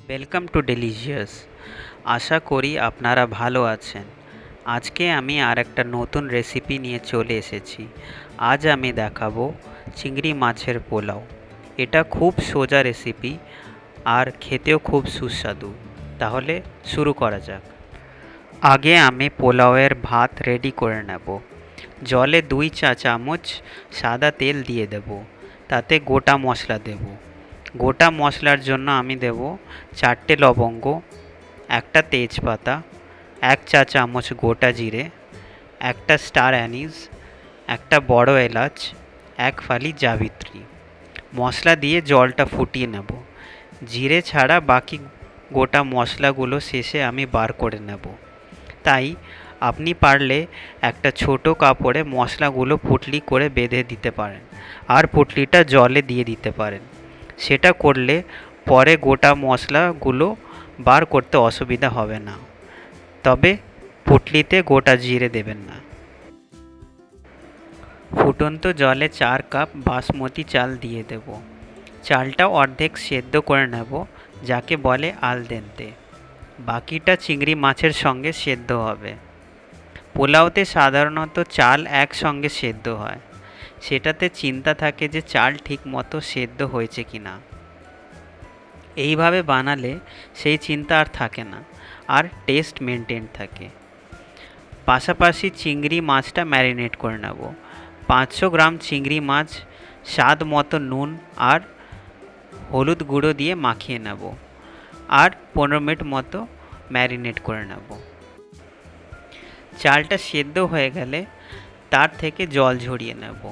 Welcome to delicious. আশা করি আপনারা ভালো আছেন। আজকে আমি আর একটা নতুন রেসিপি নিয়ে চলে এসেছি। আজ আমি দেখাবো চিংড়ি মাছের পোলাও। এটা খুব সোজা রেসিপি আর খেতেও খুব সুস্বাদু। তাহলে শুরু করা যাক। আগে আমি পোলাওয়ের ভাত রেডি করে নেব। জলে 2 চা চামচ সাদা তেল দিয়ে দেব। তাতে গোটা মশলা দেব। গোটা মশলার জন্য আমি দেব 4টে লবঙ্গ, একটা তেজপাতা, 1 চা চামচ গোটা জিরে, একটা স্টার অ্যানিস, একটা বড় এলাচ, 1 ফালি জাবিত্রী। মশলা দিয়ে জলটা ফুটিয়ে নেব। জিরে ছাড়া বাকি গোটা মশলাগুলো শেষে আমি বার করে নেব। তাই আপনি পারলে একটা ছোট কাপড়ে মশলাগুলো পুঁটলি করে বেঁধে দিতে পারেন আর পুঁটলিটা জলে দিয়ে দিতে পারেন। সেটা করলে পরে গোটা মশলাগুলো বার করতে অসুবিধা হবে না। তবে পুঁটলিতে গোটা জিরে দেবেন না। ফুটন্ত জলে 4 কাপ বাসমতি চাল দিয়ে দেব। চালটা অর্ধেক সেদ্ধ করে নেব, যাকে বলে আল দেন্তে। বাকিটা চিংড়ি মাছের সঙ্গে সেদ্ধ হবে। পোলাওতে সাধারণত চাল একসঙ্গে সেদ্ধ হয়। সেটাতে চিন্তা থাকে যে চাল ঠিক মতো সেদ্ধ হয়েছে কিনা। এইভাবে বানালে সেই চিন্তা আর থাকে না, আর টেস্ট মেনটেন থাকে। পাশাপাশি চিংড়ি মাছটা ম্যারিনেট করে নেব। 500 গ্রাম চিংড়ি মাছ স্বাদ মতো নুন আর হলুদ গুঁড়ো দিয়ে মাখিয়ে নেব আর 15 মিনিট মতো ম্যারিনেট করে নেব। চালটা সেদ্ধ হয়ে গেলে তার থেকে জল ঝরিয়ে নেব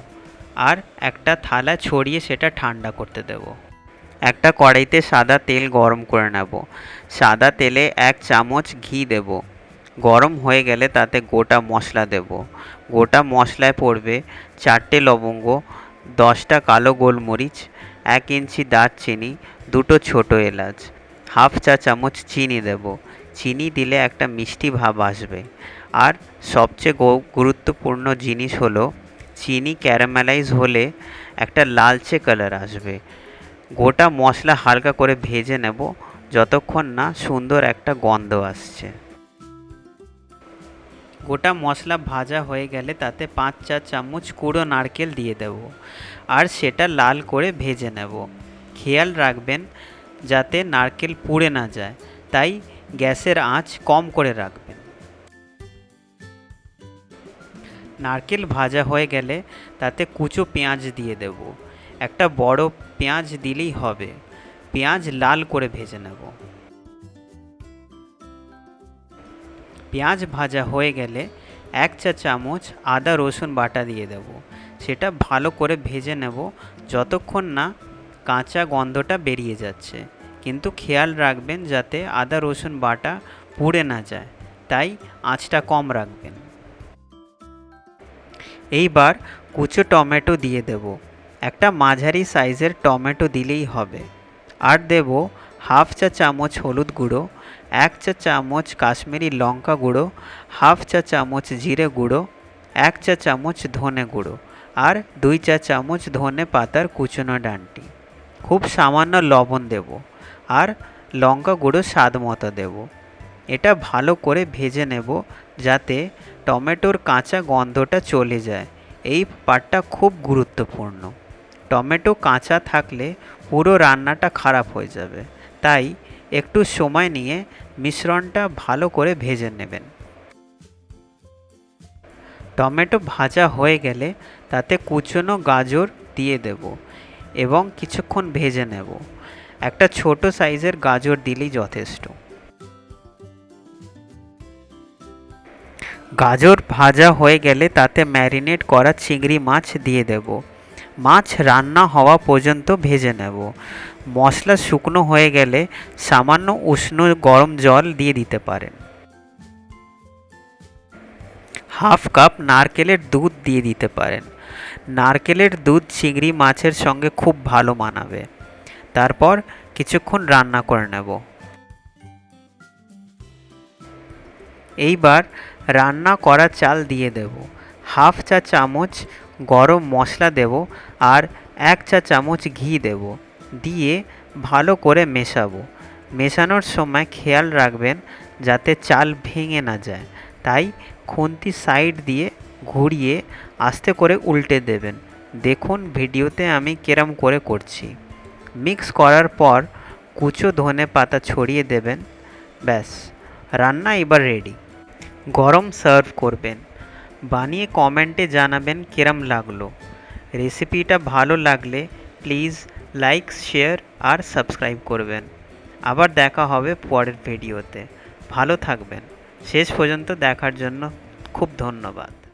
আর একটা থালা ছড়িয়ে সেটা ঠান্ডা করতে দেব। একটা কড়াইতে সাদা তেল গরম করে নেব। সাদা তেলে 1 চামচ ঘি দেব। গরম হয়ে গেলে তাতে গোটা মশলা দেব। গোটা মশলায় পড়বে 4টে লবঙ্গ, 10টা কালো গোলমরিচ, 1 ইঞ্চি দারচিনি, 2টো ছোটো এলাচ, হাফ চা চামচ চিনি দেব। চিনি দিলে একটা মিষ্টি ভাব আসবে। আর সবচেয়ে গুরুত্বপূর্ণ জিনিস হলো চিনি ক্যারামেলাইজ হলে একটা লালচে কালার আসবে। গোটা মশলা হালকা করে ভেজে নেব যতক্ষণ না সুন্দর একটা গন্ধ আসছে। গোটা মশলা ভাজা হয়ে গেলে তাতে 5 চা চামচ কুড়ো নারকেল দিয়ে দেব আর সেটা লাল করে ভেজে নেব। খেয়াল রাখবেন যাতে নারকেল পুড়ে না যায়, তাই গ্যাসের আঁচ কম করে রাখবেন। নারকেল ভাজা হয়ে গেলে তাতে কুচো পেঁয়াজ দিয়ে দেব। একটা বড় পেঁয়াজ দিলেই হবে। পেঁয়াজ লাল করে ভেজে নেব। পেঁয়াজ ভাজা হয়ে গেলে 1 চা চামচ আদা রসুন বাটা দিয়ে দেব। সেটা ভালো করে ভেজে নেব যতক্ষণ না কাঁচা গন্ধটা বেরিয়ে যাচ্ছে। কিন্তু খেয়াল রাখবেন যাতে আদা রসুন বাটা পুড়ে না যায়, তাই আঁচটা কম রাখবেন। এইবার কুচো টমেটো দিয়ে দেব। একটা মাঝারি সাইজের টমেটো দিলেই হবে। আর দেব হাফ চা চামচ হলুদ গুঁড়ো, 1 চা চামচ কাশ্মীরি লঙ্কা গুঁড়ো, হাফ চা চামচ জিরে গুঁড়ো, 1 চা চামচ ধনে গুঁড়ো আর 2 চা চামচ ধনে পাতার কুচনো ডাঁটি। খুব সামান্য লবণ দেব আর লঙ্কা গুঁড়ো স্বাদ মতো দেব। এটা ভালো করে ভেজে নেব যাতে টমেটোর কাঁচা গন্ধটা চলে যায়। এই পার্টটা খুব গুরুত্বপূর্ণ। টমেটো কাঁচা থাকলে পুরো রান্নাটা খারাপ হয়ে যাবে। তাই একটু সময় নিয়ে মিশ্রণটা ভালো করে ভেজে নেবেন। টমেটো ভাজা হয়ে গেলে তাতে কুচনো গাজর দিয়ে দেব এবং কিছুক্ষণ ভেজে নেব। একটা ছোট সাইজের গাজর দিলেই যথেষ্ট। গাজর ভাজা হয়ে গেলে তাতে ম্যারিনেট করা চিংড়ি মাছ দিয়ে দেব। মাছ রান্না হওয়া পর্যন্ত ভেজে নেব। মশলা শুকনো হয়ে গেলে সামান্য উষ্ণ গরম জল দিয়ে দিতে পারেন। হাফ কাপ নারকেলের দুধ দিয়ে দিতে পারেন। নারকেলের দুধ চিংড়ি মাছের সঙ্গে খুব ভালো মানাবে। তারপর কিছুক্ষণ রান্না করে নেব। এইবার রান্না করা চাল দিয়ে দেব। হাফ চা চামচ গরম মশলা দেব আর 1 চা চামচ ঘি দেব। দিয়ে ভালো করে মেশাবো। মেশানোর সময় খেয়াল রাখবেন যাতে চাল ভেঙে না যায়, তাই খুন্তি সাইড দিয়ে ঘুরিয়ে আস্তে করে উল্টে দেবেন। দেখুন ভিডিওতে আমি কেরম করে করছি। মিক্স করার পর কুচো ধনে পাতা ছড়িয়ে দেবেন। ব্যাস, রান্না এবার রেডি। গরম সার্ভ করবেন। বানিয়ে কমেন্টে জানাবেন কেরম লাগলো। রেসিপিটা ভালো লাগলে প্লিজ লাইক, শেয়ার আর সাবস্ক্রাইব করবেন। আবার দেখা হবে পরের ভিডিওতে। ভালো থাকবেন। শেষ পর্যন্ত দেখার জন্য খুব ধন্যবাদ।